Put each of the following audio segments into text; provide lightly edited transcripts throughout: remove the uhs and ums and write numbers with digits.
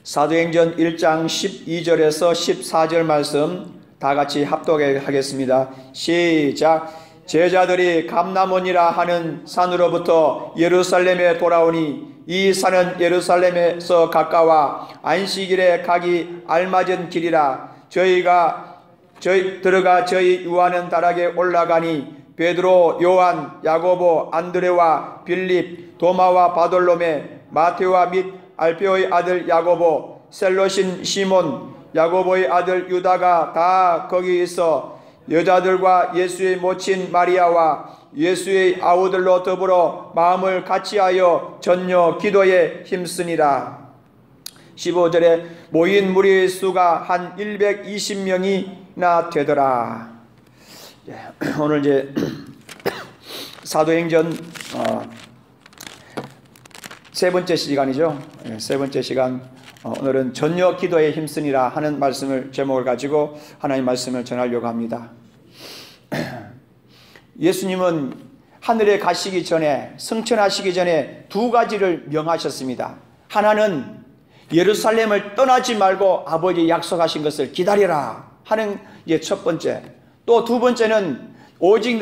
사도행전 1장 12절에서 14절 말씀 다 같이 합독하겠습니다. 시작. 제자들이 감람원이라 하는 산으로부터 예루살렘에 돌아오니 이 산은 예루살렘에서 가까워 안식일에 가기 알맞은 길이라. 들어가 저희 유하는 다락에 올라가니 베드로, 요한, 야고보, 안드레와 빌립, 도마와 바돌로메, 마테오와 및 알페오의 아들 야고보, 셀로신 시몬, 야고보의 아들 유다가 다 거기 있어 여자들과 예수의 모친 마리아와 예수의 아우들로 더불어 마음을 같이하여 전혀 기도에 힘쓰니라. 15절에 모인 무리의 수가 한 120명이나 되더라. 오늘 이제 사도행전 세 번째 시간이죠. 세 번째 시간. 오늘은 전혀 기도에 힘쓰니라 하는 말씀을 제목을 가지고 하나님 말씀을 전하려고 합니다. 예수님은 하늘에 가시기 전에, 승천하시기 전에 두 가지를 명하셨습니다. 하나는 예루살렘을 떠나지 말고 아버지 약속하신 것을 기다리라 하는 게 첫 번째. 또 두 번째는 오직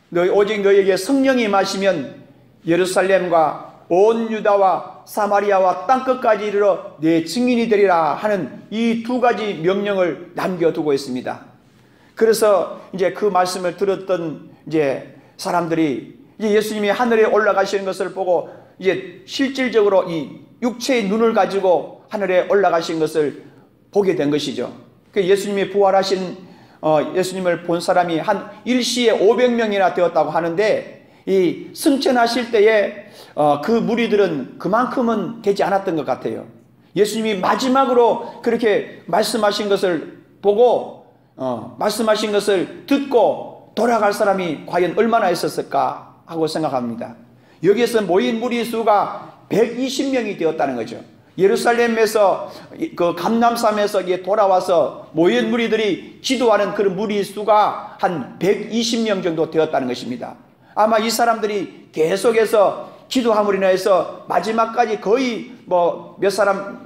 너희에게 성령이 임하시면 예루살렘과 온 유다와 사마리아와 땅끝까지 이르러 내 증인이 되리라 하는 이 두 가지 명령을 남겨두고 있습니다. 그래서 이제 그 말씀을 들었던 이제 사람들이 이제 예수님이 하늘에 올라가시는 것을 보고 이제 실질적으로 이 육체의 눈을 가지고 하늘에 올라가신 것을 보게 된 것이죠. 예수님이 부활하신 예수님을 본 사람이 한 일시에 500명이나 되었다고 하는데, 이 승천하실 때에 그 무리들은 그만큼은 되지 않았던 것 같아요. 예수님이 마지막으로 그렇게 말씀하신 것을 보고 말씀하신 것을 듣고 돌아갈 사람이 과연 얼마나 있었을까 하고 생각합니다. 여기에서 모인 무리 수가 120명이 되었다는 거죠. 예루살렘에서 그 감람산에서 돌아와서 모인 무리들이 기도하는 그런 무리 수가 한 120명 정도 되었다는 것입니다. 아마 이 사람들이 계속해서 기도함으로 인해서 마지막까지 거의 몇 사람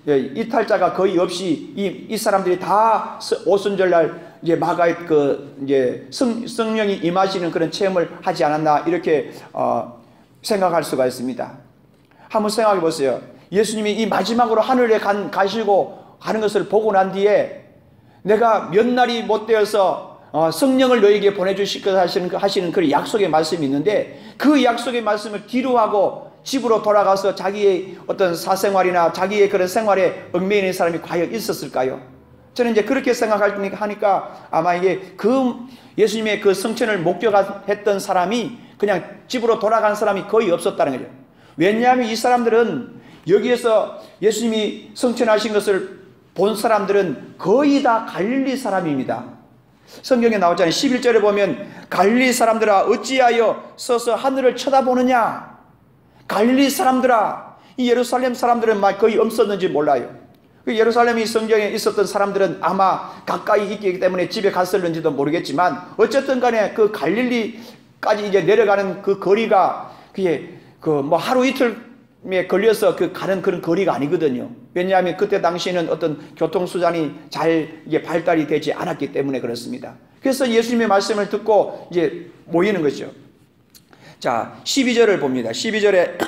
이탈자가 거의 없이 이 사람들이 다 오순절날 이제 마가의 성령이 임하시는 그런 체험을 하지 않았나 이렇게 생각할 수가 있습니다. 한번 생각해 보세요. 예수님이 이 마지막으로 하늘에 가시고 가는 것을 보고 난 뒤에 내가 몇 날이 못 되어서 성령을 너에게 보내주실 것 하시는 그런 약속의 말씀이 있는데, 그 약속의 말씀을 뒤로하고 집으로 돌아가서 자기의 어떤 사생활이나 자기의 그런 생활에 얽매이는 사람이 과연 있었을까요? 저는 이제 그렇게 생각하니까 아마 이게 예수님의 그 성천을 목격했던 사람이 그냥 집으로 돌아간 사람이 거의 없었다는 거죠. 왜냐하면 이 사람들은 여기에서 예수님이 성천하신 것을 본 사람들은 거의 다 갈릴리 사람입니다. 성경에 나오잖아요. 11절에 보면 갈릴리 사람들아 어찌하여 서서 하늘을 쳐다보느냐. 갈릴리 사람들아, 이 예루살렘 사람들은 거의 없었는지 몰라요. 예루살렘이 성경에 있었던 사람들은 아마 가까이 있기 때문에 집에 갔을는지도 모르겠지만 어쨌든 간에 그 갈릴리까지 이제 내려가는 그 거리가 그게 하루 이틀에 걸려서 가는 그런 거리가 아니거든요. 왜냐하면 그때 당시에는 어떤 교통수단이 잘 발달이 되지 않았기 때문에 그렇습니다. 그래서 예수님의 말씀을 듣고 이제 모이는 거죠. 자, 12절을 봅니다. 12절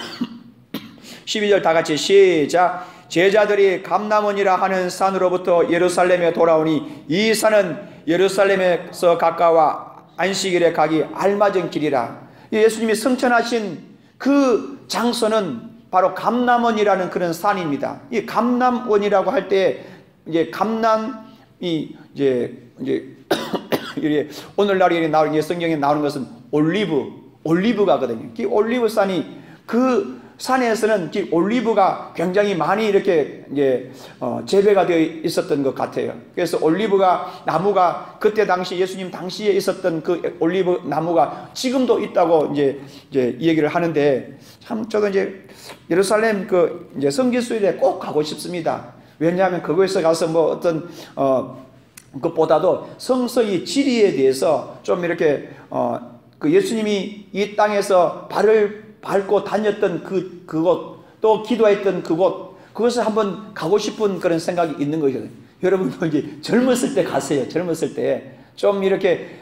다 같이 시작. 제자들이 감람원이라 하는 산으로부터 예루살렘에 돌아오니 이 산은 예루살렘에서 가까워 안식일에 가기 알맞은 길이라. 예수님이 성천하신 그 장소는 바로 감람원이라는 그런 산입니다. 이 감람원이라고 할 때 이제 감람이 이제 오늘날 성경에 나오는 것은 올리브가거든요. 이 올리브산이 그 산에서는 올리브가 굉장히 많이 이렇게 재배가 되어 있었던 것 같아요. 그래서 올리브가 나무가 그때 당시 예수님 당시에 있었던 그 올리브 나무가 지금도 있다고 이제 얘기를 하는데, 참 저도 이제 예루살렘 성지순례에 꼭 가고 싶습니다. 왜냐하면 그곳에 가서 어떤 그것보다도 성서의 지리에 대해서 좀 이렇게 그 예수님이 이 땅에서 발을 밟고 다녔던 그곳, 또 기도했던 그곳, 그것을 한번 가고 싶은 그런 생각이 있는 거거든요. 여러분도 이제 젊었을 때 가세요. 젊었을 때 좀 이렇게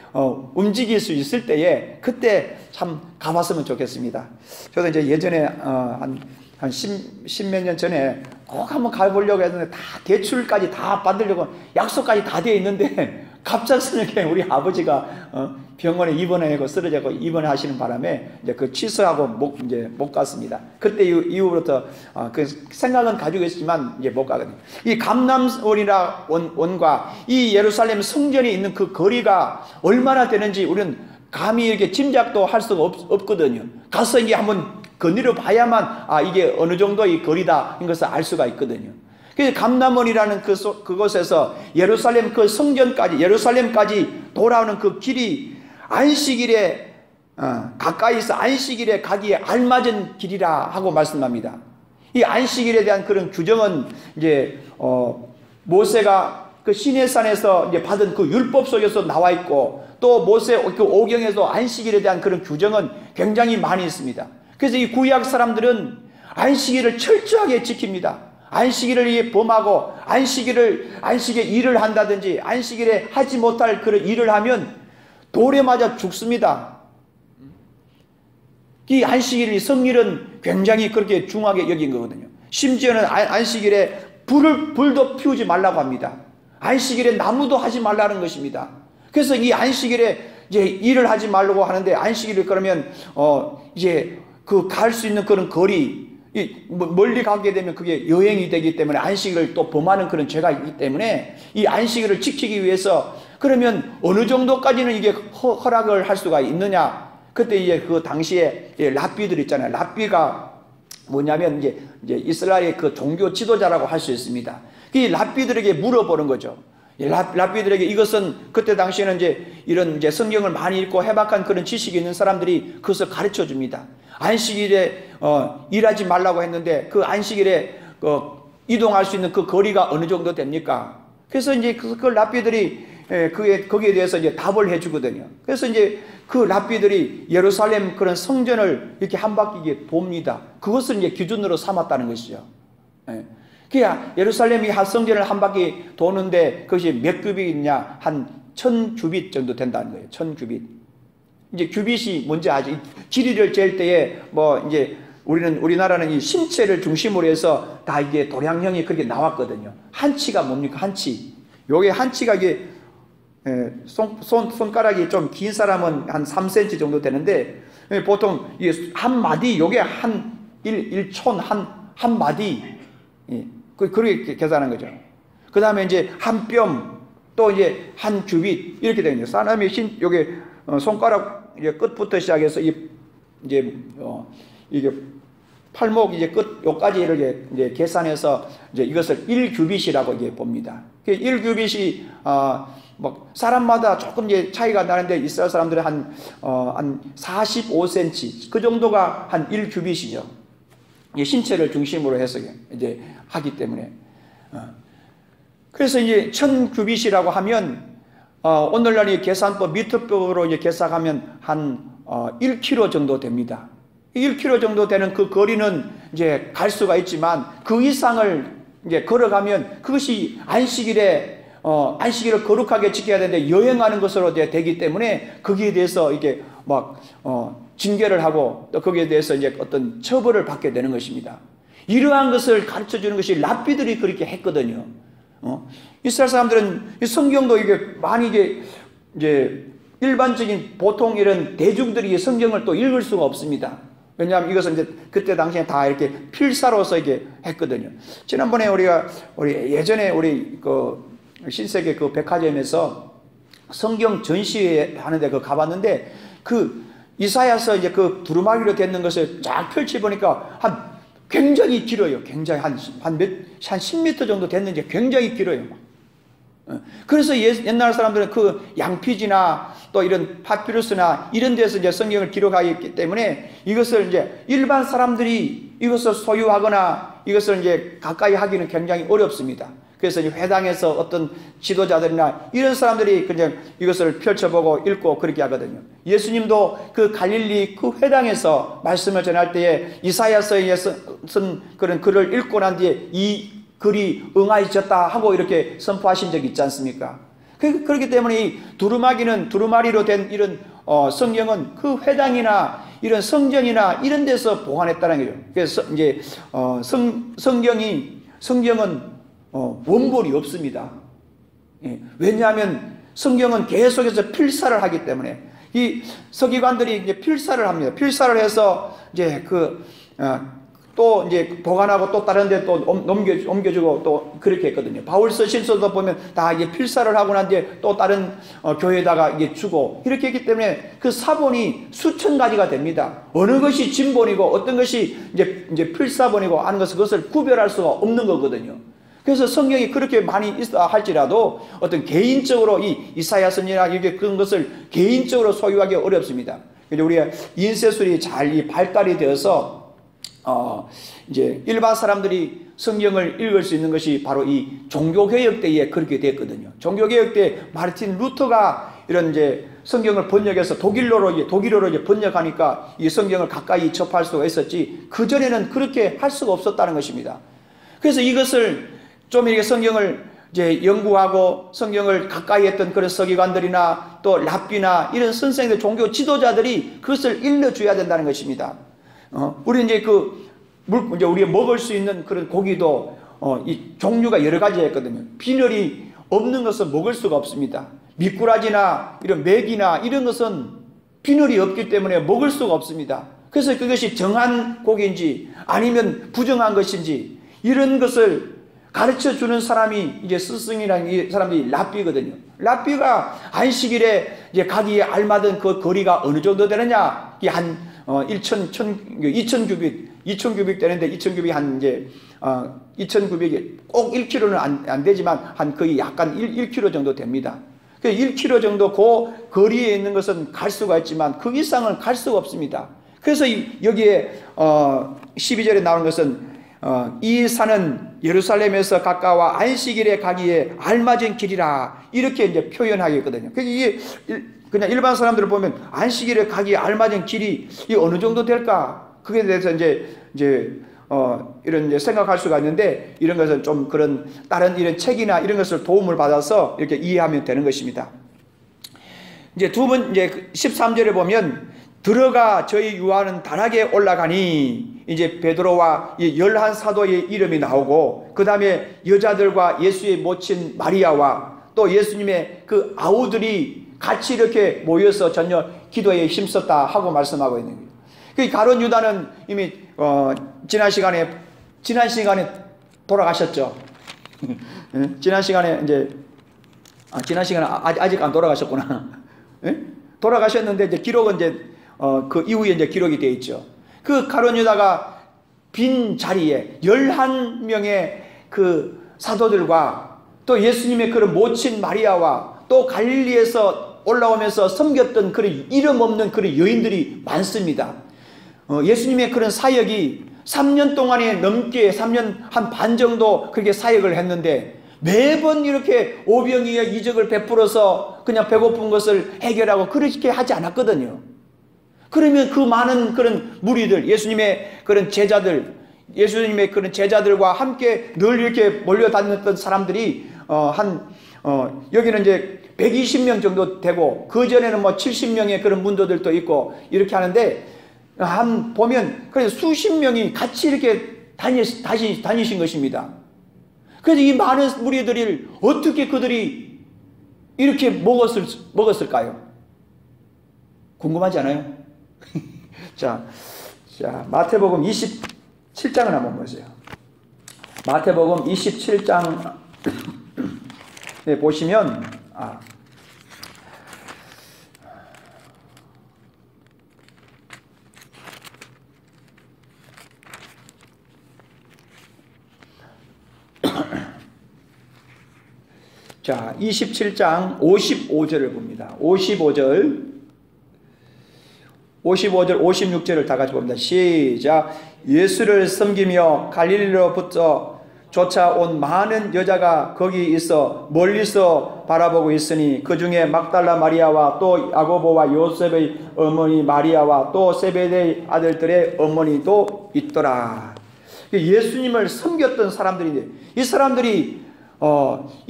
움직일 수 있을 때에 그때 참 가봤으면 좋겠습니다. 저도 이제 예전에 한 십몇 년 전에 꼭 한번 가보려고 했는데 다 대출까지 다 받으려고 약속까지 다 되어 있는데 갑작스럽게 우리 아버지가 병원에 입원하고 쓰러져고 입원하시는 바람에 이제 그 취소하고 못 갔습니다. 그때 이후부터 그 생각은 가지고 있지만 이제 못 가거든요. 이 감람원이라 원과 이 예루살렘 성전이 있는 그 거리가 얼마나 되는지 우리는 감히 이렇게 짐작도 할 수가 없거든요. 가서 이게 한번 거닐어 봐야만 이게 어느 정도의 거리다 이런 것을 알 수가 있거든요. 그래서 감람원이라는 그곳에서 예루살렘 그 성전까지 예루살렘까지 돌아오는 그 길이 안식일에 가까이서 안식일에 가기에 알맞은 길이라 하고 말씀합니다. 이 안식일에 대한 그런 규정은 이제 모세가 그 시내산에서 이제 받은 그 율법 속에서 나와 있고 또 모세 그 오경에도 안식일에 대한 그런 규정은 굉장히 많이 있습니다. 그래서 이 구약 사람들은 안식일을 철저하게 지킵니다. 안식일을 범하고 안식일에 일을 한다든지 안식일에 하지 못할 그런 일을 하면 돌에 맞아 죽습니다. 이 안식일 성일은 굉장히 그렇게 중하게 여긴 거거든요. 심지어는 안식일에 불도 피우지 말라고 합니다. 안식일에 나무도 하지 말라는 것입니다. 그래서 이 안식일에 이제 일을 하지 말라고 하는데 안식일을 그러면 이제 그 갈 수 있는 그런 거리 멀리 가게 되면 그게 여행이 되기 때문에 안식일을 또 범하는 그런 죄가 있기 때문에 이 안식일을 지키기 위해서 그러면 어느 정도까지는 이게 허락을 할 수가 있느냐? 그때 이제 그 당시에 랍비들 있잖아요. 랍비가 뭐냐면 이제 이스라엘의 그 종교 지도자라고 할 수 있습니다. 이 랍비들에게 물어보는 거죠. 랍비들에게 이것은 그때 당시에는 이런 성경을 많이 읽고 해박한 그런 지식이 있는 사람들이 그것을 가르쳐 줍니다. 안식일에 일하지 말라고 했는데 그 안식일에 이동할 수 있는 그 거리가 어느 정도 됩니까? 그래서 이제 그 랍비들이 거기에 대해서 이제 답을 해주거든요. 그래서 이제 그 랍비들이 예루살렘 그런 성전을 이렇게 한 바퀴 봅니다. 그것을 이제 기준으로 삼았다는 것이죠. 그러니까 예루살렘이 한 성전을 한 바퀴 도는데 그것이 몇 규빗이냐? 한 1000규빗 정도 된다는 거예요. 1000규빗. 이제 규빗이 뭔지 아죠? 길이를 잴 때에 이제 우리나라는 이 신체를 중심으로 해서 다 이게 도량형이 그렇게 나왔거든요. 한치가 뭡니까? 한치. 요게 한치가 이게 손가락이 좀 긴 사람은 한 3cm 정도 되는데 보통 이게 한 마디 요게 한 1촌 한 마디 그렇게 계산한 거죠. 그 다음에 이제 한 뼘 또 이제 한 규빗 이렇게 되는 거예요. 사람이 요게 손가락 이제 끝부터 시작해서 이게 팔목 이제 끝 요까지 이렇게 이제 계산해서 이제 이것을 1규빗이라고 이제 봅니다. 1규빗이 사람마다 조금 이제 차이가 나는데 이스라엘 사람들은 한 45cm 그 정도가 한 1규빗이죠. 신체를 중심으로 해서 이제 하기 때문에 그래서 이제 1000규빗이라고 하면 오늘날 이 계산법 미터법으로 이제 계산하면 한 1km 정도 됩니다. 1km 정도 되는 그 거리는 이제 갈 수가 있지만 그 이상을 이제 걸어가면 그것이 안식일을 거룩하게 지켜야 되는데 여행하는 것으로 되기 때문에 거기에 대해서 이게 징계를 하고 또 거기에 대해서 이제 어떤 처벌을 받게 되는 것입니다. 이러한 것을 가르쳐 주는 것이 랍비들이 그렇게 했거든요. 이스라엘 사람들은 이 성경도 이게 많이 이제 일반적인 보통 이런 대중들이 성경을 또 읽을 수가 없습니다. 왜냐하면 이것은 이제 그때 당시에 다 이렇게 필사로서 이게 했거든요. 지난번에 우리 예전에 우리 그 신세계 그 백화점에서 성경 전시회 하는데 가봤는데 그 이사야서 이제 그 두루마기로 되는 것을 쫙 펼쳐 보니까 굉장히 길어요. 굉장히 한 10m 정도 됐는지 굉장히 길어요. 그래서 옛날 사람들은 그 양피지나 또 이런 파피루스나 이런 데서 이제 성경을 기록하기 때문에 이것을 이제 일반 사람들이 이것을 소유하거나 이것을 이제 가까이 하기는 굉장히 어렵습니다. 그래서 이제 회당에서 어떤 지도자들이나 이런 사람들이 그냥 이것을 펼쳐보고 읽고 그렇게 하거든요. 예수님도 그 갈릴리 그 회당에서 말씀을 전할 때에 이사야서에 쓴 그런 글을 읽고 난 뒤에 이 글이 응하여졌다 하고 이렇게 선포하신 적이 있지 않습니까? 그렇기 때문에 이 두루마리로 된 이런 성경은 그 회당이나 이런 성전이나 이런 데서 보관했다는 거죠. 그래서 이제 성경은 원본이 없습니다. 예, 왜냐하면 성경은 계속해서 필사를 하기 때문에 이 서기관들이 이제 필사를 합니다. 필사를 해서 이제 또 이제 보관하고 또 다른 데 또 옮겨주고 또 그렇게 했거든요. 바울서 신서도 보면 다 이게 필사를 하고 난 뒤에 또 다른 교회에다가 이게 주고 이렇게 했기 때문에 그 사본이 수천 가지가 됩니다. 어느 것이 진본이고 어떤 것이 이제 필사본이고 하는 것을 그것을 구별할 수가 없는 거거든요. 그래서 성경이 그렇게 많이 있어 할지라도 어떤 개인적으로 이 이사야 선지나 이게 그런 것을 개인적으로 소유하기 어렵습니다. 그래서 우리가 인쇄술이 잘 발달이 되어서 이제 일반 사람들이 성경을 읽을 수 있는 것이 바로 이 종교개혁 때에 그렇게 됐거든요. 종교개혁 때 마르틴 루터가 이런 이제 성경을 번역해서 독일어로 이제 번역하니까 이 성경을 가까이 접할 수가 있었지, 그전에는 그렇게 할 수가 없었다는 것입니다. 그래서 이것을 좀 이렇게 성경을 이제 연구하고 성경을 가까이 했던 그런 서기관들이나 또 랍비나 이런 선생들, 종교 지도자들이 그것을 일러줘야 된다는 것입니다. 우리 이제 이제 우리가 먹을 수 있는 그런 고기도 이 종류가 여러 가지가 있거든요. 비늘이 없는 것은 먹을 수가 없습니다. 미꾸라지나 이런 메기나 이런 것은 비늘이 없기 때문에 먹을 수가 없습니다. 그래서 그것이 정한 고기인지 아니면 부정한 것인지 이런 것을 가르쳐 주는 사람이 이제 스승이라는 이 사람들이 랍비거든요. 랍비가 안식일에 이제 가기에 알맞은 그 거리가 어느 정도 되느냐? 이게 한 2,000규빅 되는데 2,000규빅이 한 이제 2,000규빅이 꼭 1km는 안 되지만 한 거의 약간 1km 정도 됩니다. 그 1km 정도 그 거리에 있는 것은 갈 수가 있지만 그 이상은 갈 수가 없습니다. 그래서 여기에 12절에 나오는 것은 이 산은 예루살렘에서 가까워 안식일에 가기에 알맞은 길이라 이렇게 이제 표현하겠거든요. 이게 그냥 일반 사람들을 보면 안식일에 가기에 알맞은 길이 이 어느 정도 될까? 그게 대해서 이제 이런 이제 생각할 수가 있는데, 이런 것은 좀 그런 다른 이런 책이나 이런 것을 도움을 받아서 이렇게 이해하면 되는 것입니다. 이제 이제 13절에 보면 들어가 저희 유아는 다락에 올라가니 이제 베드로와 11사도의 이름이 나오고, 그 다음에 여자들과 예수의 모친 마리아와 또 예수님의 그 아우들이 같이 이렇게 모여서 전혀 기도에 힘썼다 하고 말씀하고 있는 거예요. 그 가룟 유다는 이미 지난 시간에 돌아가셨죠. 지난 시간에 지난 시간에 아직 안 돌아가셨구나. 돌아가셨는데 이제 기록은 이제 그 이후에 이제 기록이 되어 있죠. 그 가룟 유다가 빈 자리에 11명의 그 사도들과 또 예수님의 그런 모친 마리아와 또 갈릴리에서 올라오면서 섬겼던 그런 이름 없는 그런 여인들이 많습니다. 예수님의 그런 사역이 3년 동안에 넘게 3년 한 반 정도 그렇게 사역을 했는데 매번 이렇게 오병이어 이적을 베풀어서 그냥 배고픈 것을 해결하고 그렇게 하지 않았거든요. 그러면 그 많은 그런 무리들, 예수님의 그런 제자들과 함께 늘 이렇게 몰려다녔던 사람들이 여기는 이제 120명 정도 되고, 그 전에는 뭐 70명의 그런 문도들도 있고 이렇게 하는데, 보면 그래서 수십 명이 같이 이렇게 다니신 것입니다. 그래서 이 많은 무리들을 어떻게 그들이 이렇게 먹었을까요? 궁금하지 않아요? 자, 마태복음 27장을 한번 보세요. 마태복음 27장 보시면 자, 27장 55절을 봅니다. 55절, 56절을 다 같이 봅니다. 시작. 예수를 섬기며 갈릴리로부터 쫓아온 많은 여자가 거기 있어 멀리서 바라보고 있으니 그 중에 막달라 마리아와 또 야고보와 요셉의 어머니 마리아와 또 세베대의 아들들의 어머니도 있더라. 예수님을 섬겼던 사람들인데 이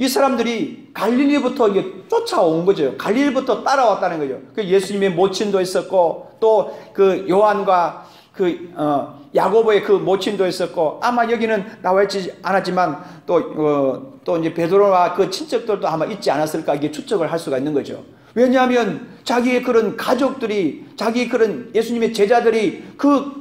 사람들이 갈릴리부터 이게 쫓아온 거죠. 갈릴리부터 따라왔다는 거죠. 그 예수님의 모친도 있었고 또 그 요한과 야고보의 그 모친도 있었고 아마 여기는 나와 있지 않았지만 또 이제 베드로와 그 친척들도 아마 있지 않았을까 이게 추측을 할 수가 있는 거죠. 왜냐하면 자기의 그런 가족들이 자기 그런 예수님의 제자들이 그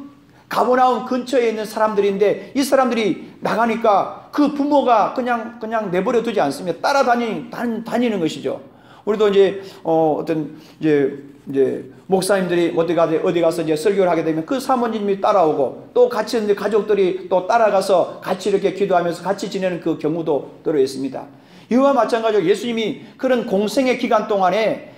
가버나움 근처에 있는 사람들인데 이 사람들이 나가니까 그 부모가 그냥 내버려 두지 않습니다. 따라다니는 것이죠. 우리도 이제 어떤 이제 목사님들이 어디 가서 이제 설교를 하게 되면 그 사모님이 따라오고 또 같이 있는 가족들이 또 따라가서 같이 이렇게 기도하면서 같이 지내는 그 경우도 들어 있습니다. 이와 마찬가지로 예수님이 그런 공생의 기간 동안에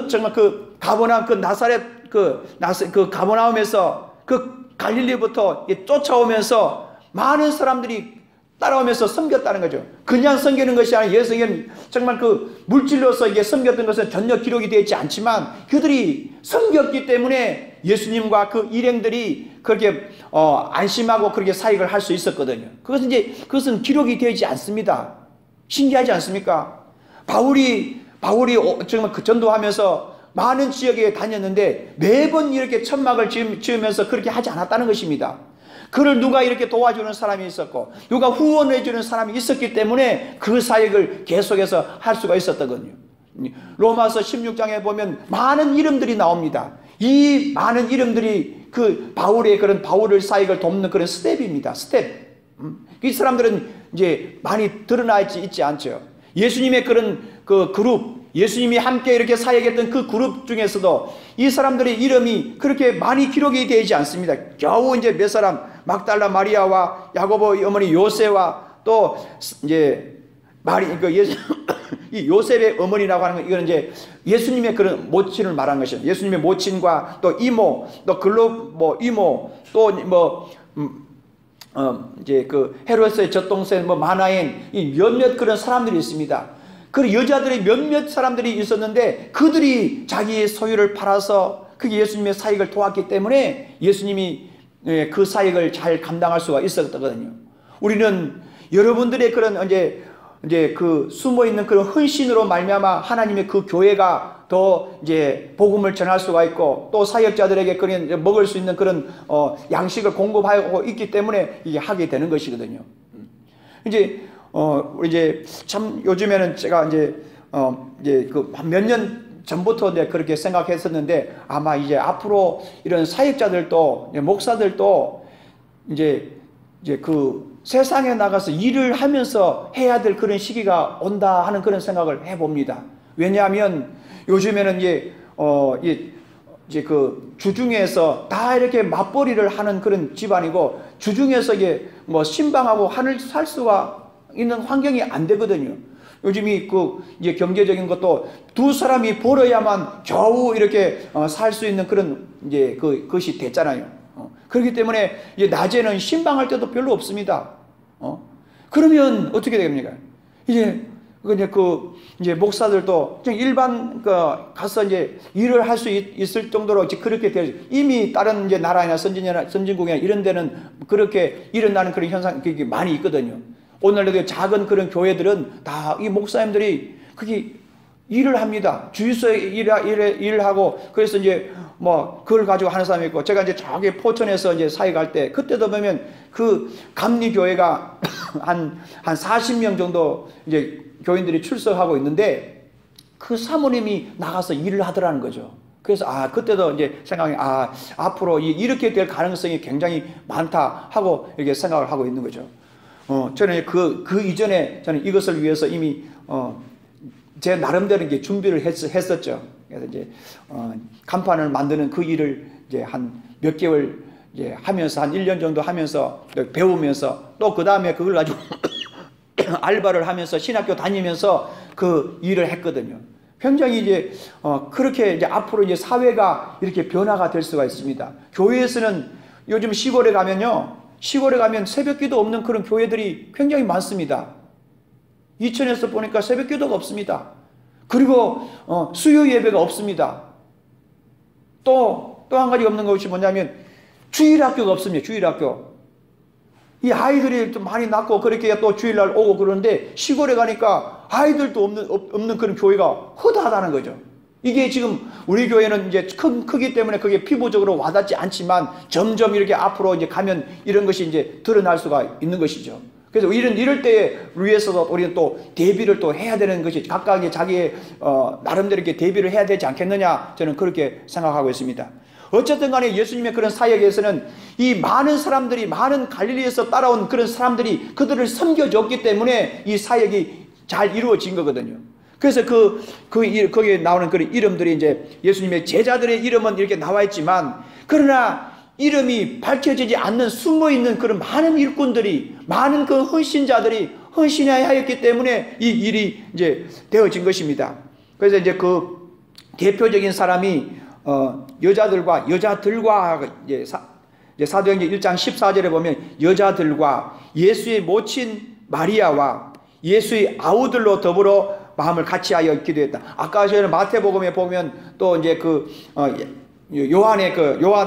정말 그 가버나움 그 나사렛 그 가버나움에서 그 갈릴리부터 쫓아오면서 많은 사람들이 따라오면서 섬겼다는 거죠. 그냥 섬기는 것이 아니라 예수님은 정말 그 물질로서 이게 섬겼던 것은 전혀 기록이 되어 있지 않지만 그들이 섬겼기 때문에 예수님과 그 일행들이 그렇게 안심하고 그렇게 사역을 할 수 있었거든요. 그것은 기록이 되어 있지 않습니다. 신기하지 않습니까? 바울이 정말 그 전도하면서 많은 지역에 다녔는데 매번 이렇게 천막을 지으면서 그렇게 하지 않았다는 것입니다. 그를 누가 이렇게 도와주는 사람이 있었고 누가 후원해 주는 사람이 있었기 때문에 그 사역을 계속해서 할 수가 있었거든요. 로마서 16장에 보면 많은 이름들이 나옵니다. 이 많은 이름들이 그 바울의 사역을 돕는 그런 스텝입니다. 스텝. 이 사람들은 이제 많이 드러나 있지 않죠. 예수님의 그런 그 그룹, 예수님이 함께 이렇게 사역했던 그 그룹 중에서도 이 사람들의 이름이 그렇게 많이 기록이 되지 않습니다. 겨우 이제 몇 사람, 막달라 마리아와 야고보 어머니 요새와 또 이제 이 요셉의 어머니라고 하는 건 이거는 이제 예수님의 그런 모친을 말한 것이죠. 예수님의 모친과 또 이모, 또 이모, 또 이제 그 헤롯의 젖동생 마나엔 이 몇몇 그런 사람들이 있습니다. 그 여자들이 몇몇 사람들이 있었는데 그들이 자기의 소유를 팔아서 그게 예수님의 사역을 도왔기 때문에 예수님이 그 사역을 잘 감당할 수가 있었거든요. 우리는 여러분들의 그런 이제 그 숨어 있는 그런 헌신으로 말미암아 하나님의 그 교회가 더 이제 복음을 전할 수가 있고 또 사역자들에게 그런 먹을 수 있는 그런 양식을 공급하고 있기 때문에 이게 하게 되는 것이거든요. 이제 참 요즘에는 제가 이제 그 몇 년 전부터 그렇게 생각했었는데 아마 이제 앞으로 이런 사역자들도 목사들도 이제 그 세상에 나가서 일을 하면서 해야 될 그런 시기가 온다 하는 그런 생각을 해봅니다. 왜냐하면 요즘에는 이제 그 주중에서 다 이렇게 맞벌이를 하는 그런 집안이고 주중에서 이게 뭐 신방하고 하늘 살 수가 있는 환경이 안 되거든요. 요즘이 이제 경제적인 것도 두 사람이 벌어야만 겨우 이렇게 살 수 있는 그런 이제 그것이 됐잖아요. 그렇기 때문에 이제 낮에는 신방할 때도 별로 없습니다. 그러면 어떻게 됩니까? 이제 목사들도 일반 가서 이제 일을 할 수 있을 정도로 이제 그렇게 되어 이미 다른 이제 나라나 선진국이나 이런 데는 그렇게 일어나는 그런 현상이 많이 있거든요. 오늘날의 작은 그런 교회들은 다 이 목사님들이 그게 일을 합니다. 주유소에 일을 하고 그래서 이제 뭐 그걸 가지고 하는 사람이 있고 제가 이제 저기 포천에서 이제 사역할 때 그때도 보면 그 감리교회가 한 40명 정도 이제 교인들이 출석하고 있는데 그 사모님이 나가서 일을 하더라는 거죠. 그래서 그때도 이제 생각이 앞으로 이렇게 될 가능성이 굉장히 많다 하고 이렇게 생각을 하고 있는 거죠. 저는 그 이전에 저는 이것을 위해서 이미 제 나름대로 이제 준비를 했었죠. 그래서 이제 간판을 만드는 그 일을 이제 한 몇 개월 이제 하면서 한 1년 정도 하면서 배우면서 또 그 다음에 그걸 가지고 알바를 하면서 신학교 다니면서 그 일을 했거든요. 굉장히 이제 그렇게 이제 앞으로 이제 사회가 이렇게 변화가 될 수가 있습니다. 교회에서는 요즘 시골에 가면요. 시골에 가면 새벽기도 없는 그런 교회들이 굉장히 많습니다. 이천에서 보니까 새벽기도가 없습니다. 그리고 수요 예배가 없습니다. 또 한 가지 없는 것이 뭐냐면 주일학교가 없습니다. 주일학교. 이 아이들이 좀 많이 낳고 그렇게 또 주일날 오고 그러는데 시골에 가니까 아이들도 없는 그런 교회가 허다하다는 거죠. 이게 지금 우리 교회는 이제 크기 때문에 그게 피부적으로 와닿지 않지만 점점 이렇게 앞으로 이제 가면 이런 것이 이제 드러날 수가 있는 것이죠. 그래서 이럴 때에 위해서도 우리는 또 대비를 또 해야 되는 것이 각각의 자기의 나름대로 이렇게 대비를 해야 되지 않겠느냐, 저는 그렇게 생각하고 있습니다. 어쨌든 간에 예수님의 그런 사역에서는 이 많은 사람들이, 많은 갈릴리에서 따라온 그런 사람들이 그들을 섬겨줬기 때문에 이 사역이 잘 이루어진 거거든요. 그래서 거기에 나오는 그런 이름들이 이제 예수님의 제자들의 이름은 이렇게 나와 있지만, 그러나 이름이 밝혀지지 않는 숨어있는 그런 많은 일꾼들이, 많은 그 헌신자들이 헌신해야 하였기 때문에 이 일이 이제 되어진 것입니다. 그래서 이제 그 대표적인 사람이 여자들과 이제 사도행전 1장 14절에 보면 여자들과 예수의 모친 마리아와 예수의 아우들로 더불어 마음을 같이하여 기도했다. 아까 저희는 마태복음에 보면 또 이제 요한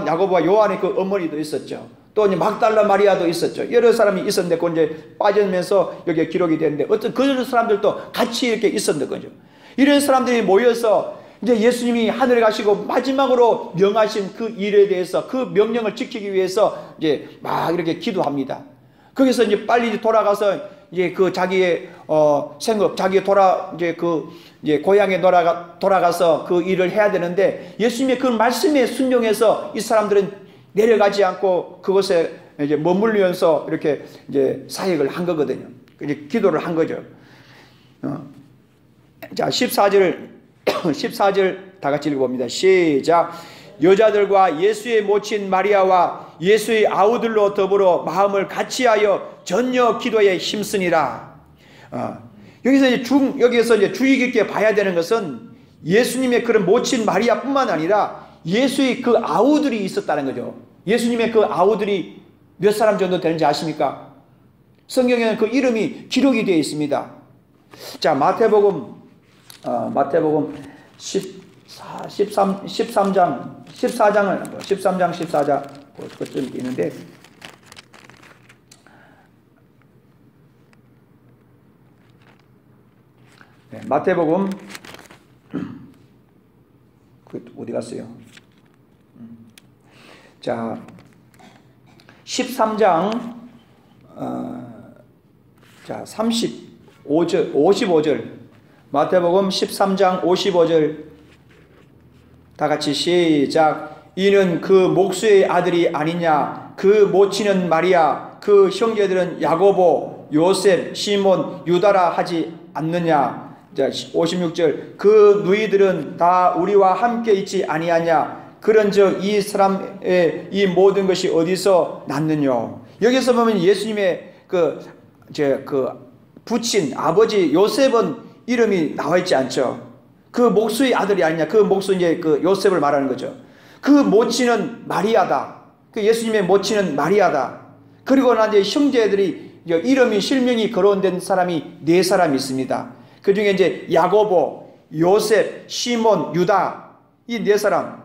야고보와 요한의 그 어머니도 있었죠. 또 이제 막달라 마리아도 있었죠. 여러 사람이 있었는데 그 이제 빠지면서 여기에 기록이 되는데 어떤 그런 사람들도 같이 이렇게 있었던 거죠. 이런 사람들이 모여서 이제 예수님이 하늘에 가시고 마지막으로 명하신 그 일에 대해서 그 명령을 지키기 위해서 이제 막 이렇게 기도합니다. 거기서 이제 빨리 돌아가서 이제 그 자기의 생업, 자기의 이제 고향에 돌아가서 그 일을 해야 되는데, 예수님의 그 말씀에 순종해서 이 사람들은 내려가지 않고 그곳에 이제 머물면서 이렇게 이제 사역을 한 거거든요. 이제 기도를 한 거죠. 자, 14절 다 같이 읽어봅니다. 시작. 여자들과 예수의 모친 마리아와 예수의 아우들로 더불어 마음을 같이하여 전혀 기도에 힘쓰니라. 여기서 이제 주의 깊게 봐야 되는 것은 예수님의 그런 모친 마리아뿐만 아니라 예수의 그 아우들이 있었다는 거죠. 예수님의 그 아우들이 몇 사람 정도 되는지 아십니까? 성경에는 그 이름이 기록이 되어 있습니다. 자, 마태복음 13장 14장 그것좀 있는데, 네, 마태복음 어디 갔어요? 자, 13장 55절 마태복음 13장 55절 다 같이 시작. 이는 그 목수의 아들이 아니냐? 그 모친은 마리아, 그 형제들은 야고보, 요셉, 시몬, 유다라 하지 않느냐? 자, 56절. 그 누이들은 다 우리와 함께 있지 아니하냐? 그런즉 이 사람의 이 모든 것이 어디서 났느냐? 여기서 보면 예수님의 부친 아버지 요셉은 이름이 나와 있지 않죠. 그 목수의 아들이 아니냐. 그 목수 이제 그 요셉을 말하는 거죠. 그 모친은 마리아다. 그 예수님의 모친은 마리아다. 그리고 난 이제 형제들이 이름이 실명이 거론된 사람이 4사람이 있습니다. 그 중에 이제 야고보, 요셉, 시몬, 유다, 이 4사람.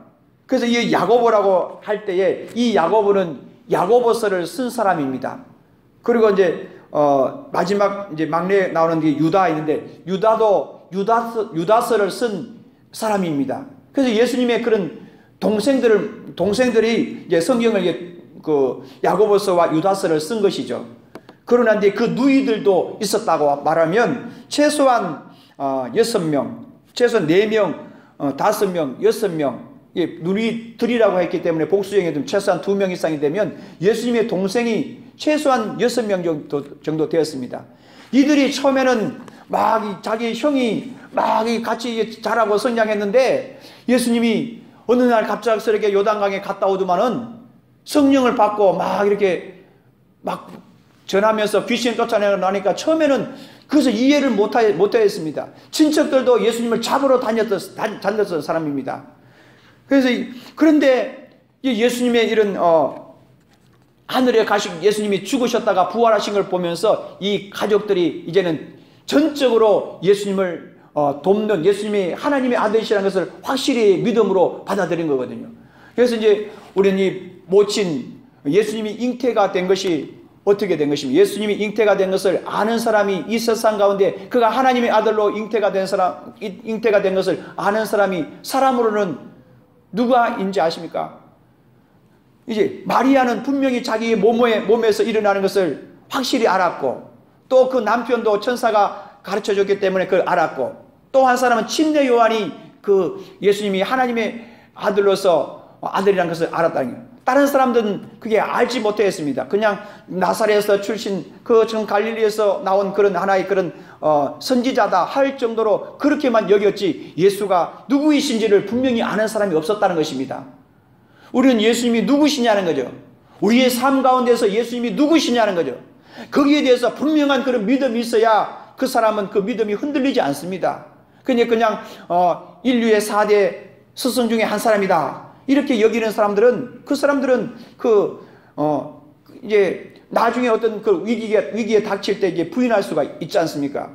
그래서 이 야고보라고 할 때에 이 야고보는 야고보서를 쓴 사람입니다. 그리고 이제 마지막 이제 막내에 나오는 게 유다 있는데, 유다도 유다서를 쓴 사람입니다. 그래서 예수님의 그런 동생들이 이제 성경을 야고보서와 유다서를 쓴 것이죠. 그러나 이제 그 누이들도 있었다고 말하면 최소한 6명, 최소한 4명, 5명, 6명, 누이들이라고 했기 때문에 복수형에도 최소한 2명 이상이 되면 예수님의 동생이 최소한 6명 정도 되었습니다. 이들이 처음에는 막 자기 형이 막 같이 자라고 성장했는데, 예수님이 어느 날 갑작스럽게 요단강에 갔다 오더만은 성령을 받고 막 이렇게 막 전하면서 귀신 쫓아내니까 처음에는 그래서 이해를 못하였습니다. 친척들도 예수님을 잡으러 다녔던 사람입니다. 그런데 예수님의 이런 하늘에 가신 예수님이 죽으셨다가 부활하신 걸 보면서 이 가족들이 이제는 전적으로 예수님을 돕는, 예수님이 하나님의 아들이시라는 것을 확실히 믿음으로 받아들인 거거든요. 그래서 이제 우리는 이 모친 예수님이 잉태가 된 것이 어떻게 된 것입니까? 예수님이 잉태가 된 것을 아는 사람이 이 세상 가운데, 그가 하나님의 아들로 잉태가 된 것을 아는 사람이 사람으로는 누가인지 아십니까? 이제 마리아는 분명히 자기의 몸에서 일어나는 것을 확실히 알았고, 또 그 남편도 천사가 가르쳐 줬기 때문에 그걸 알았고, 또 한 사람은 침례 요한이 그 예수님이 하나님의 아들로서 아들이라는 것을 알았다는 거예요. 다른 사람들은 그게 알지 못했습니다. 그냥 나사렛에서 출신, 그 전 갈릴리에서 나온 그런 하나의 그런 선지자다 할 정도로 그렇게만 여겼지, 예수가 누구이신지를 분명히 아는 사람이 없었다는 것입니다. 우리는 예수님이 누구시냐는 거죠. 우리의 삶 가운데서 예수님이 누구시냐는 거죠. 거기에 대해서 분명한 그런 믿음이 있어야 그 사람은 그 믿음이 흔들리지 않습니다. 그냥 인류의 4대 스승 중에 한 사람이다 이렇게 여기는 사람들은, 그 사람들은 이제 나중에 어떤 그 위기에 닥칠 때 이제 부인할 수가 있지 않습니까?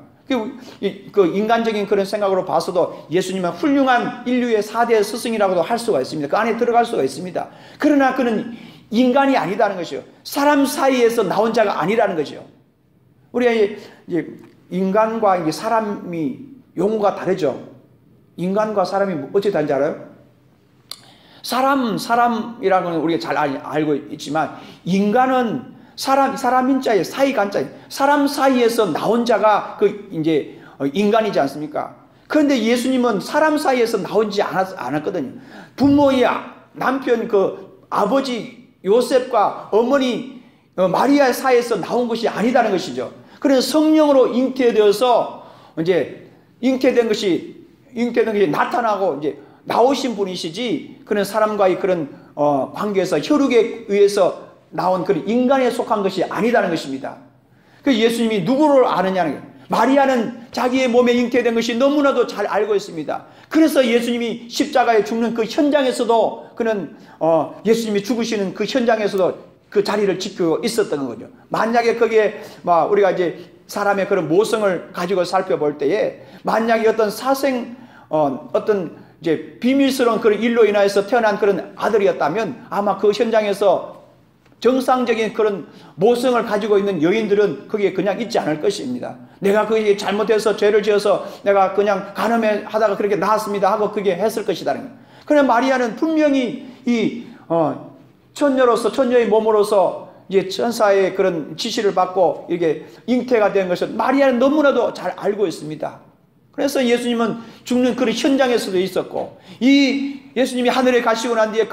그 인간적인 그런 생각으로 봐서도 예수님은 훌륭한 인류의 4대 스승이라고도 할 수가 있습니다. 그 안에 들어갈 수가 있습니다. 그러나 그는 인간이 아니다는 것이요. 사람 사이에서 나온 자가 아니라는 거죠. 우리가 이제 인간과 이제 사람이 용어가 다르죠. 인간과 사람이 어떻게 다른지 알아요? 사람이라는 건 우리가 잘 알고 있지만, 인간은 사람인 자에 사이간자에 사람 사이에서 나온 자가 그 이제 인간이지 않습니까? 그런데 예수님은 사람 사이에서 나오지 않았거든요. 부모의 남편 그 아버지 요셉과 어머니 마리아 사이에서 나온 것이 아니다는 것이죠. 그래서 성령으로 잉태되어서 이제 잉태된 것이 나타나고 이제 나오신 분이시지, 그런 사람과의 그런 관계에서 혈육에 의해서 나온 그런 인간에 속한 것이 아니다는 것입니다. 그 예수님이 누구를 아느냐는 거예요. 마리아는 자기의 몸에 잉태된 것이 너무나도 잘 알고 있습니다. 그래서 예수님이 십자가에 죽는 그 현장에서도 그는 예수님이 죽으시는 그 현장에서도 그 자리를 지키고 있었던 거죠. 만약에 거기에 우리가 이제 사람의 그런 모성을 가지고 살펴볼 때에, 만약에 어떤 어떤 이제 비밀스러운 그런 일로 인하여서 태어난 그런 아들이었다면 아마 그 현장에서 정상적인 그런 모성을 가지고 있는 여인들은 거기에 그냥 있지 않을 것입니다. 내가 그게 잘못해서 죄를 지어서 내가 그냥 간음해 하다가 그렇게 나았습니다 하고 그게 했을 것이다. 그러나 마리아는 분명히 이 처녀의 몸으로서 이제 천사의 그런 지시를 받고 이게 잉태가 된 것을 마리아는 너무나도 잘 알고 있습니다. 그래서 예수님은 죽는 그 현장에서도 있었고, 이 예수님이 하늘에 가시고 난 뒤에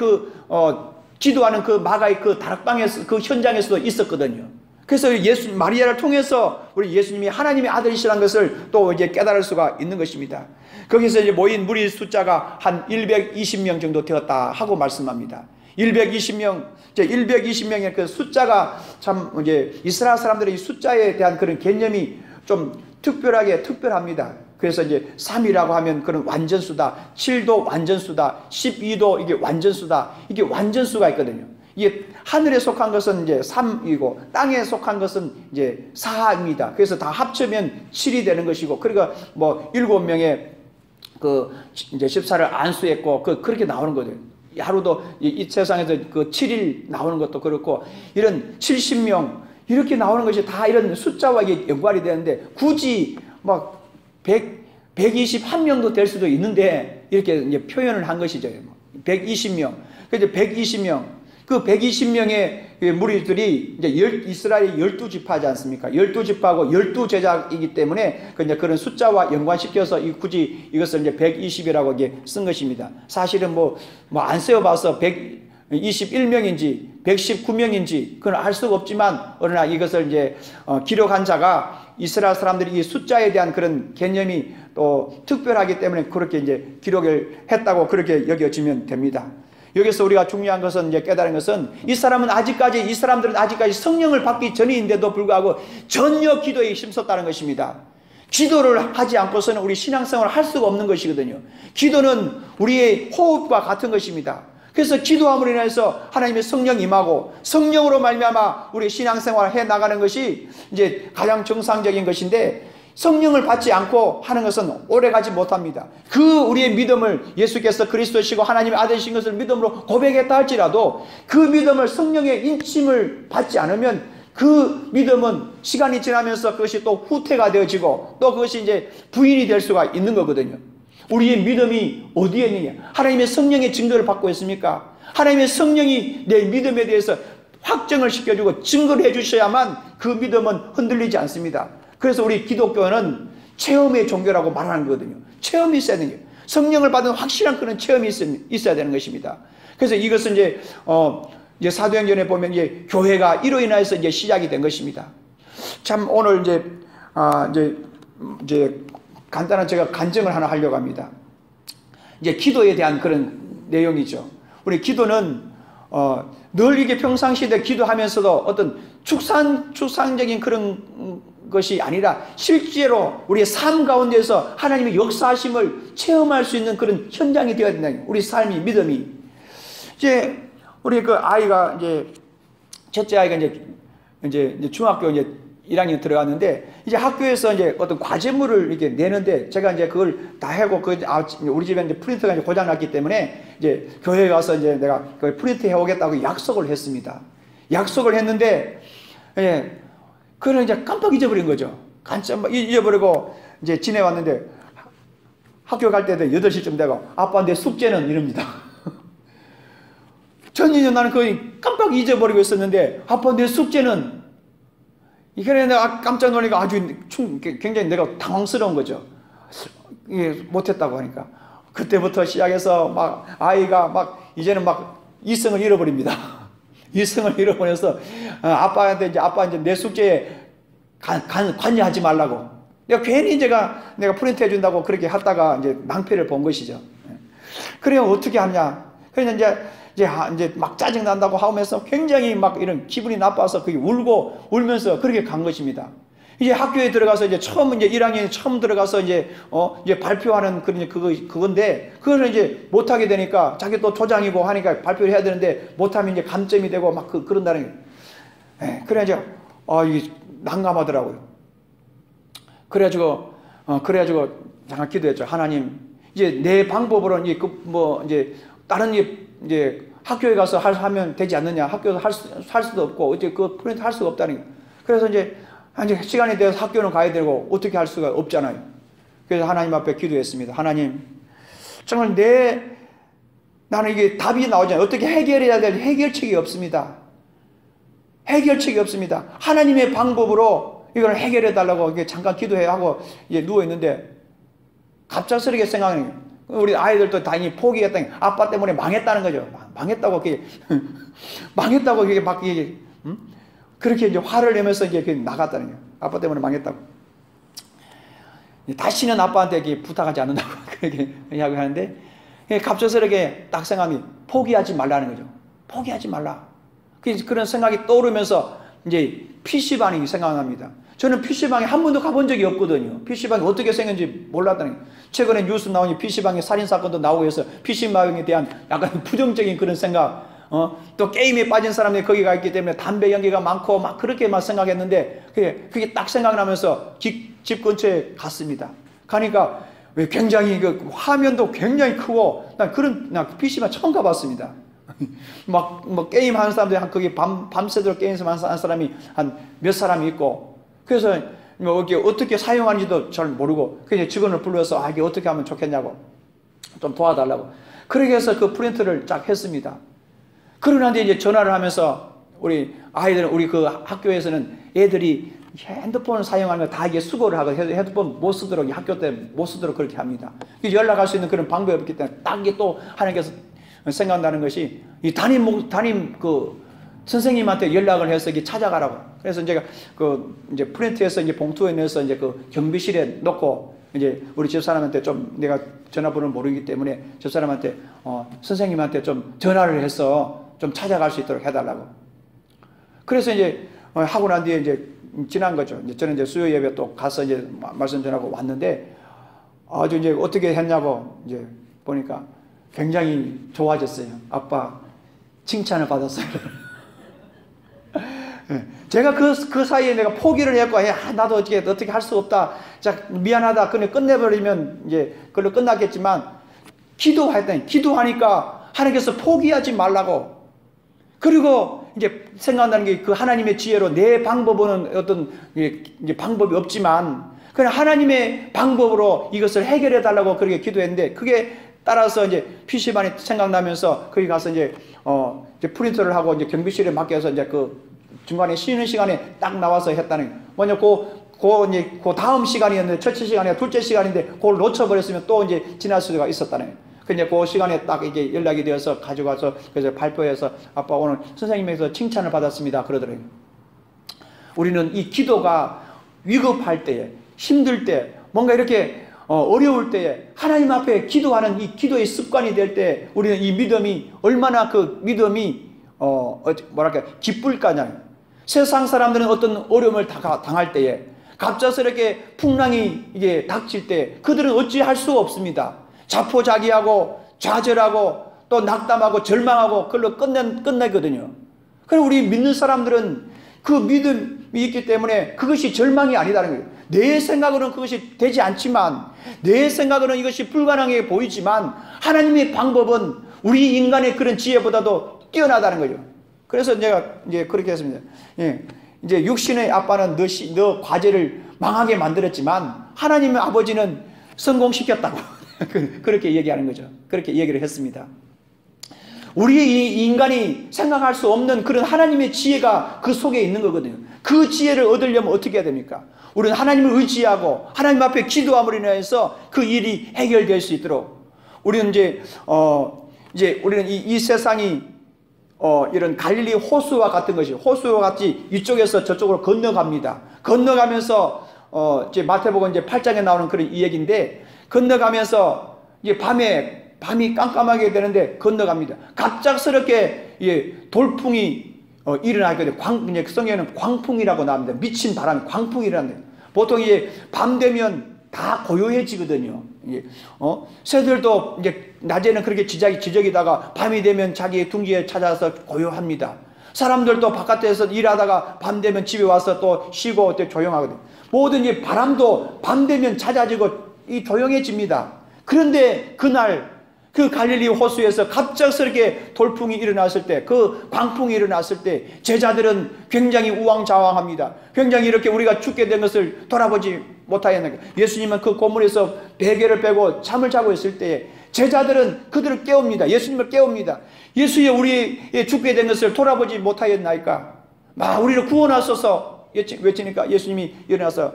기도하는 그 마가의 그 다락방에서 그 현장에서도 있었거든요. 그래서 마리아를 통해서 우리 예수님이 하나님의 아들이시라는 것을 또 이제 깨달을 수가 있는 것입니다. 거기서 이제 모인 무리 숫자가 한 120명 정도 되었다 하고 말씀합니다. 120명의 그 숫자가 참 이제 이스라엘 사람들의 이 숫자에 대한 그런 개념이 좀 특별합니다. 그래서 이제 3이라고 하면 그런 완전수다, 7도 완전수다, 12도 이게 완전수다, 이게 완전수가 있거든요. 이게 하늘에 속한 것은 이제 3이고 땅에 속한 것은 이제 4입니다. 그래서 다 합치면 7이 되는 것이고, 그러니까 7명의 그 이제 14를 안수했고 그렇게 나오는 거죠. 하루도 이 세상에서 그 7일 나오는 것도 그렇고, 이런 70명 이렇게 나오는 것이 다 이런 숫자와 이게 연관이 되는데, 굳이 121명도 될 수도 있는데 이렇게 이제 표현을 한 것이죠. 120명. 그래서 120명. 그 120명의 무리들이 이제 이스라엘의 12지파지 않습니까? 12지파고 12제자이기 때문에 그런 숫자와 연관시켜서 굳이 이것을 이제 120이라고 이제 쓴 것입니다. 사실은 안 세어봐서 121명인지 119명인지 그건 알 수가 없지만, 그러나 이것을 이제 기록한 자가 이스라엘 사람들이 이 숫자에 대한 그런 개념이 또 특별하기 때문에 그렇게 이제 기록을 했다고 그렇게 여겨지면 됩니다. 여기서 우리가 중요한 것은 이제 깨달은 것은, 이 사람들은 아직까지 성령을 받기 전인데도 불구하고 전혀 기도에 힘썼다는 것입니다. 기도를 하지 않고서는 우리 신앙생활을 할 수가 없는 것이거든요. 기도는 우리의 호흡과 같은 것입니다. 그래서 기도함으로 인해서 하나님의 성령 임하고 성령으로 말미암아 우리 신앙생활을 해 나가는 것이 이제 가장 정상적인 것인데, 성령을 받지 않고 하는 것은 오래가지 못합니다. 그 우리의 믿음을 예수께서 그리스도시고 하나님의 아들이신 것을 믿음으로 고백했다 할지라도 그 믿음을 성령의 인침을 받지 않으면 그 믿음은 시간이 지나면서 그것이 또 후퇴가 되어지고 또 그것이 이제 부인이 될 수가 있는 거거든요. 우리의 믿음이 어디에 있느냐? 하나님의 성령의 증거를 받고 있습니까? 하나님의 성령이 내 믿음에 대해서 확정을 시켜주고 증거를 해주셔야만 그 믿음은 흔들리지 않습니다. 그래서 우리 기독교는 체험의 종교라고 말하는 거거든요. 체험이 있어야 되는 거예요. 성령을 받은 확실한 그런 체험이 있어야 되는 것입니다. 그래서 이것은 이제 사도행전에 보면 이제 교회가 이로 인해서 이제 시작이 된 것입니다. 참 오늘 이제 간단한 제가 간증을 하나 하려고 합니다. 이제 기도에 대한 그런 내용이죠. 우리 기도는 늘 이게 평상시에 기도하면서도 어떤 축상적인 그런 것이 아니라 실제로 우리의 삶 가운데서 하나님의 역사하심을 체험할 수 있는 그런 현장이 되어야 된다. 우리 삶이, 믿음이. 이제 우리 그 아이가 이제 첫째 아이가 이제 중학교 이제 1학년 들어갔는데, 이제 학교에서 이제 어떤 과제물을 이렇게 내는데 제가 이제 그걸 다 하고 우리 집에 이제 프린터가 이제 고장 났기 때문에 이제 교회에 가서 이제 내가 그 프린트 해오겠다고 약속을 했습니다. 약속을 했는데, 예. 그걸 이제 깜빡 잊어버린 거죠. 깜짝 잊어버리고 이제 지내왔는데 학교 갈 때도 8시쯤 되고 아빠 내 숙제는 이럽니다. 전혀 나는 거의 깜빡 잊어버리고 있었는데 아빠 내 숙제는, 이게 내가 깜짝 놀라니까 아주 굉장히 내가 당황스러운 거죠. 이게 못했다고 하니까. 그때부터 시작해서 막 아이가 막 이제는 막 이성을 잃어버립니다. 이성을 잃어버려서 아빠한테 이제 아빠 이제 내 숙제에 관여하지 말라고. 내가 괜히 내가 프린트 해준다고 그렇게 하다가 이제 낭패를 본 것이죠. 그래요, 어떻게 하냐. 그래서 이제 막 짜증 난다고 하면서 굉장히 막 이런 기분이 나빠서 그게 울면서 그렇게 간 것입니다. 이제 학교에 들어가서 이제 처음 이제 1학년에 처음 들어가서 이제 발표하는 그건데 그거를 이제 못하게 되니까 자기 또 조장이고 하니까 발표를 해야 되는데 못하면 이제 감점이 되고 막 그런다는 거예요. 그래가지고 이게 난감하더라고요. 그래가지고 잠깐 기도했죠. 하나님, 이제 내 방법으로 이제 다른 이제 학교에 가서 하면 되지 않느냐. 학교에서 할 수도 없고 이제 그 프린트 할 수가 없다는 거예요. 그래서 이제 시간이 되어서 학교는 가야 되고 어떻게 할 수가 없잖아요. 그래서 하나님 앞에 기도했습니다. 하나님, 정말 나는 이게 답이 나오잖아요. 어떻게 해결해야 될 해결책이 없습니다. 해결책이 없습니다. 하나님의 방법으로 이걸 해결해 달라고 잠깐 기도해야 하고 이제 누워 있는데 갑작스럽게 생각하는 거예요. 우리 아이들도 다행히 포기했다니 아빠 때문에 망했다는 거죠. 망했다고 막 그렇게 이제 화를 내면서 이제 나갔다는 거예요. 아빠 때문에 망했다고. 다시는 아빠한테 부탁하지 않는다고 그렇게 이야기하는데, 갑작스럽게 딱 생각이 포기하지 말라는 거죠. 포기하지 말라. 그런 생각이 떠오르면서 이제 PC방이 생각납니다. 저는 PC방에 한 번도 가본 적이 없거든요. PC방이 어떻게 생겼는지 몰랐다는 거예요. 최근에 뉴스 나오니 PC방에 살인사건도 나오고 해서 PC방에 대한 약간 부정적인 그런 생각, 또 게임에 빠진 사람들이 거기 가 있기 때문에 담배 연기가 많고 막 그렇게만 생각했는데 그게 딱 생각나면서 집 근처에 갔습니다. 가니까 굉장히 그 화면도 굉장히 크고 난 PC방 처음 가봤습니다. 막 게임 하는 사람들이 거기 밤새도록 게임 하는 사람이 한 몇 사람이 있고, 그래서 이게 어떻게 사용하는지도 잘 모르고 그냥 직원을 불러서 이게 어떻게 하면 좋겠냐고 좀 도와달라고 그렇게 해서 그 프린트를 쫙 했습니다. 그러는데 이제 전화를 하면서 우리 아이들은 우리 그 학교에서는 애들이 핸드폰을 사용하는 거 다 이게 수거를 하고 핸드폰 못 쓰도록 학교 때 못 쓰도록 그렇게 합니다. 연락할 수 있는 그런 방법이 없기 때문에 딱 이게 또 하나님께서 생각나는 것이 이 담임 그 선생님한테 연락을 해서 이게 찾아가라고. 그래서 제가 이제 프린트해서 이제 봉투에 넣어서 이제 그 경비실에 놓고 이제 우리 집사람한테 좀 내가 전화번호를 모르기 때문에 집사람한테 선생님한테 좀 전화를 해서 좀 찾아갈 수 있도록 해달라고. 그래서 이제 하고 난 뒤에 이제 지난 거죠. 이제 저는 이제 수요 예배 또 가서 이제 말씀 전하고 왔는데 아주 이제 어떻게 했냐고 이제 보니까 굉장히 좋아졌어요. 아빠 칭찬을 받았어요. 제가 그 사이에 내가 포기를 했고, 나도 어떻게 할 수 없다. 자, 미안하다. 그냥 끝내버리면 이제 그걸로 끝났겠지만, 기도하니까 하나님께서 포기하지 말라고. 그리고 이제 생각나는 게 그 하나님의 지혜로 내 방법은 어떤 이제 방법이 없지만, 그냥 하나님의 방법으로 이것을 해결해 달라고 그렇게 기도했는데, 그게 따라서 이제 PC방이 생각나면서 거기 가서 이제 프린터를 하고 이제 경비실에 맡겨서 이제 그 중간에 쉬는 시간에 딱 나와서 했다는 거예요. 뭐냐, 그 다음 시간이었는데, 첫째 시간이나 둘째 시간인데, 그걸 놓쳐버렸으면 또 이제 지날 수가 있었다는 거예요. 근데 그 시간에 딱 이게 연락이 되어서 가져가서 그래서 발표해서 아빠 오늘 선생님에서 칭찬을 받았습니다. 그러더래요. 우리는 이 기도가 위급할 때에, 힘들 때, 뭔가 이렇게 어려울 때에 하나님 앞에 기도하는 이 기도의 습관이 될 때 우리는 이 믿음이 얼마나 그 믿음이 기쁠까냐. 세상 사람들은 어떤 어려움을 당할 때에 갑작스럽게 풍랑이 이게 닥칠 때 그들은 어찌할 수 없습니다. 자포자기하고 좌절하고 또 낙담하고 절망하고 그걸로 끝내거든요. 그럼 우리 믿는 사람들은 그 믿음이 있기 때문에 그것이 절망이 아니다는 거예요. 내 생각으로는 그것이 되지 않지만, 내 생각으로는 이것이 불가능해 보이지만 하나님의 방법은 우리 인간의 그런 지혜보다도 뛰어나다는 거죠. 그래서 제가 이제 그렇게 했습니다. 예. 이제 육신의 아빠는 너 과제를 망하게 만들었지만 하나님의 아버지는 성공시켰다고 그렇게 얘기하는 거죠. 그렇게 얘기를 했습니다. 우리 이 인간이 생각할 수 없는 그런 하나님의 지혜가 그 속에 있는 거거든요. 그 지혜를 얻으려면 어떻게 해야 됩니까? 우리는 하나님을 의지하고 하나님 앞에 기도함으로 인해서 그 일이 해결될 수 있도록 우리는 이제 우리는 이 세상이 이런 갈릴리 호수와 같은 것이 호수와 같이 이쪽에서 저쪽으로 건너갑니다. 건너가면서 이제 마태복음 이제 8장에 나오는 그런 이 얘기인데 건너가면서 이제 밤이 깜깜하게 되는데 건너갑니다. 갑작스럽게 돌풍이 일어나게 돼요. 성경에는 광풍이라고 나옵니다. 미친 바람이 광풍이라는 거예요. 보통 이제 밤 되면 다 고요해지거든요. 새들도 이제 낮에는 그렇게 지저귀다가 밤이 되면 자기의 둥지에 찾아서 고요합니다. 사람들도 바깥에서 일하다가 밤 되면 집에 와서 또 쉬고 또 조용하거든요. 모든 이 바람도 밤 되면 잦아지고 조용해집니다. 그런데 그날 그 갈릴리 호수에서 갑작스럽게 돌풍이 일어났을 때, 그 광풍이 일어났을 때 제자들은 굉장히 우왕좌왕합니다. 굉장히 이렇게 우리가 죽게 된 것을 돌아보지 못하였는 거예요. 예수님은 그 고문에서 베개를 빼고 잠을 자고 있을 때 제자들은 그들을 깨웁니다. 예수님을 깨웁니다. 예수의 우리 죽게 된 것을 돌아보지 못하였나이까? 우리를 구원하소서 외치니까 예수님이 일어나서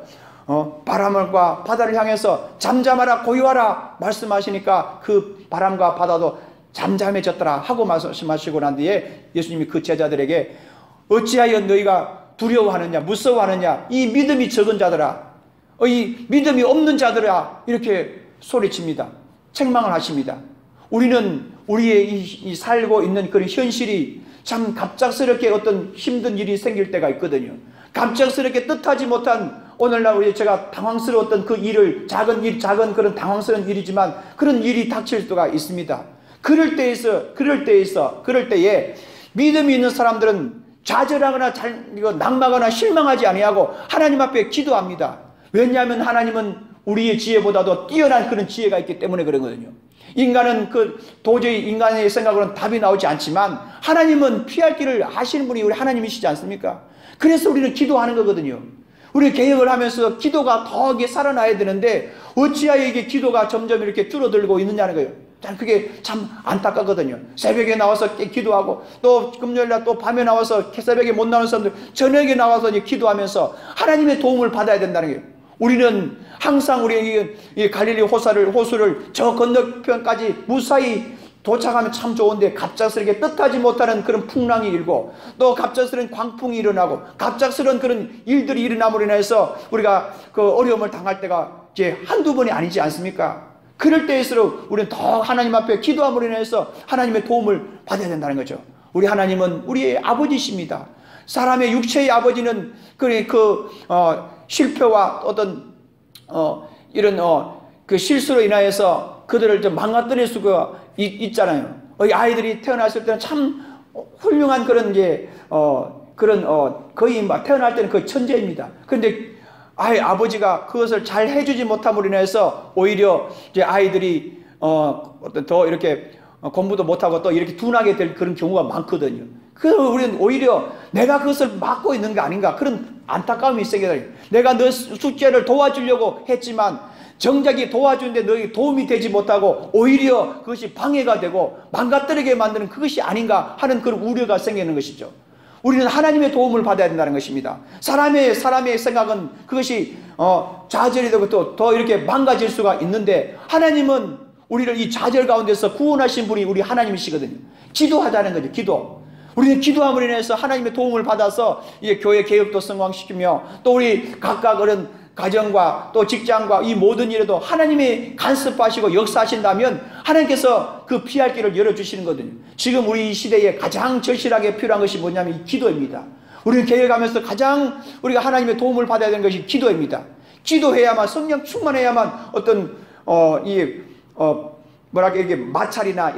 바람과 바다를 향해서 잠잠하라 고요하라 말씀하시니까 그 바람과 바다도 잠잠해졌더라 하고 말씀하시고 난 뒤에 예수님이 그 제자들에게 어찌하여 너희가 두려워하느냐 무서워하느냐 이 믿음이 적은 자들아 이 믿음이 없는 자들아 이렇게 소리칩니다. 책망을 하십니다. 우리는 우리의 이 살고 있는 그런 현실이 참 갑작스럽게 어떤 힘든 일이 생길 때가 있거든요. 갑작스럽게 뜻하지 못한 오늘날 제가 당황스러웠던 그 일을 작은 그런 당황스러운 일이지만 그런 일이 닥칠 수가 있습니다. 그럴 때에 믿음이 있는 사람들은 좌절하거나 낙마하거나 실망하지 아니하고 하나님 앞에 기도합니다. 왜냐하면 하나님은 우리의 지혜보다도 뛰어난 그런 지혜가 있기 때문에 그러거든요. 인간은 도저히 인간의 생각으로는 답이 나오지 않지만 하나님은 피할 길을 아시는 분이 우리 하나님이시지 않습니까? 그래서 우리는 기도하는 거거든요. 우리 개혁을 하면서 기도가 더 살아나야 되는데 어찌하여 이게 기도가 점점 이렇게 줄어들고 있느냐는 거예요. 그게 참 안타깝거든요. 새벽에 나와서 기도하고 또 금요일날 또 밤에 나와서 새벽에 못 나오는 사람들 저녁에 나와서 기도하면서 하나님의 도움을 받아야 된다는 거예요. 우리는 항상 우리 이 갈릴리 호수를 저 건너편까지 무사히 도착하면 참 좋은데 갑작스럽게 뜻하지 못하는 그런 풍랑이 일고 또 갑작스러운 광풍이 일어나고 갑작스러운 그런 일들이 일어남으로 인해서 우리가 그 어려움을 당할 때가 이제 한두 번이 아니지 않습니까? 그럴 때일수록 우리는 더 하나님 앞에 기도함으로 인해서 하나님의 도움을 받아야 된다는 거죠. 우리 하나님은 우리의 아버지십니다. 사람의 육체의 아버지는 실패와 어떤 이런 그 실수로 인하여서 그들을 좀 망가뜨릴 수가 있잖아요. 아이들이 태어났을 때는 참 훌륭한 그런 거의 막 태어날 때는 그 천재입니다. 그런데 아버지가 그것을 잘 해주지 못함으로 인해서 오히려 이제 아이들이 더 이렇게 공부도 못하고 또 이렇게 둔하게 될 그런 경우가 많거든요. 그래서 우리는 오히려 내가 그것을 막고 있는 게 아닌가 그런 안타까움이 생겨요. 내가 너 숙제를 도와주려고 했지만 정작이 도와주는데 너에게 도움이 되지 못하고 오히려 그것이 방해가 되고 망가뜨리게 만드는 그것이 아닌가 하는 그런 우려가 생기는 것이죠. 우리는 하나님의 도움을 받아야 된다는 것입니다. 사람의 생각은 그것이 좌절이 되고 또 더 이렇게 망가질 수가 있는데 하나님은 우리를 이 좌절 가운데서 구원하신 분이 우리 하나님이시거든요. 기도하자는 거죠. 기도. 우리는 기도함으로 인해서 하나님의 도움을 받아서 이제 교회 개혁도 성공시키며 또 우리 각각 그런 가정과 또 직장과 이 모든 일에도 하나님이 간섭하시고 역사하신다면 하나님께서 그 피할 길을 열어주시는 거거든요. 지금 우리 이 시대에 가장 절실하게 필요한 것이 뭐냐면 이 기도입니다. 우리는 개혁하면서 가장 우리가 하나님의 도움을 받아야 되는 것이 기도입니다. 기도해야만 성령 충만해야만 이게 마찰이나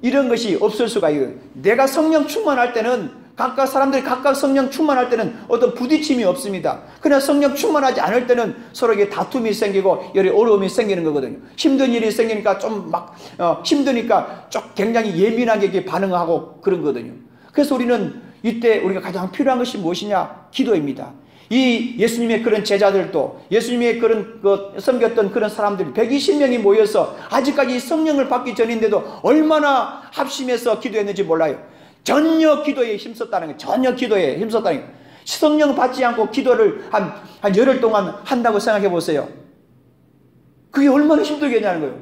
이런 것이 없을 수가 있어요. 내가 성령 충만할 때는 각각 사람들이 각각 성령 충만할 때는 어떤 부딪힘이 없습니다. 그러나 성령 충만하지 않을 때는 서로에게 다툼이 생기고 여러 어려움이 생기는 거거든요. 힘든 일이 생기니까 힘드니까 좀 굉장히 예민하게 이렇게 반응하고 그런 거거든요. 그래서 우리는 이때 우리가 가장 필요한 것이 무엇이냐? 기도입니다. 이 예수님의 그런 제자들도 예수님의 그런 섬겼던 그런 사람들이 120명이 모여서 아직까지 성령을 받기 전인데도 얼마나 합심해서 기도했는지 몰라요. 전혀 기도에 힘썼다는 거예요. 전혀 기도에 힘썼다는 거예요. 성령 받지 않고 기도를 한 열흘 동안 한다고 생각해 보세요. 그게 얼마나 힘들겠냐는 거예요.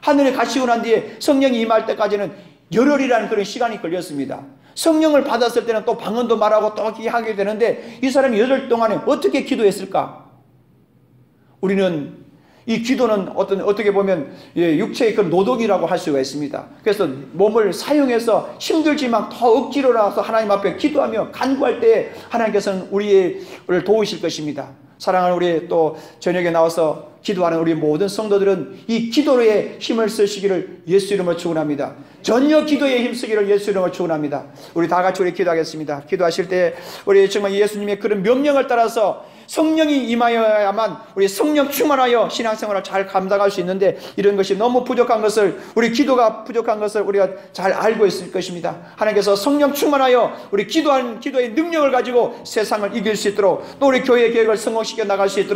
하늘에 가시고 난 뒤에 성령이 임할 때까지는 열흘이라는 그런 시간이 걸렸습니다. 성령을 받았을 때는 또 방언도 말하고 또 하게 되는데 이 사람이 열흘 동안에 어떻게 기도했을까? 우리는 이 기도는 어떻게 보면 육체의 그런 노동이라고 할 수가 있습니다. 그래서 몸을 사용해서 힘들지만 더 억지로 나와서 하나님 앞에 기도하며 간구할 때 하나님께서는 우리를 도우실 것입니다. 사랑하는 우리 또 저녁에 나와서 기도하는 우리 모든 성도들은 이 기도에 힘을 쓰시기를 예수 이름으로 축원합니다. 전혀 기도에 힘쓰기를 예수 이름으로 축원합니다. 우리 다 같이 우리 기도하겠습니다. 기도하실 때 우리 정말 예수님의 그런 명령을 따라서 성령이 임하여야만 우리 성령 충만하여 신앙생활을 잘 감당할 수 있는데 이런 것이 너무 부족한 것을 우리 기도가 부족한 것을 우리가 잘 알고 있을 것입니다. 하나님께서 성령 충만하여 우리 기도의 능력을 가지고 세상을 이길 수 있도록 또 우리 교회 계획을 성공시켜 나갈 수 있도록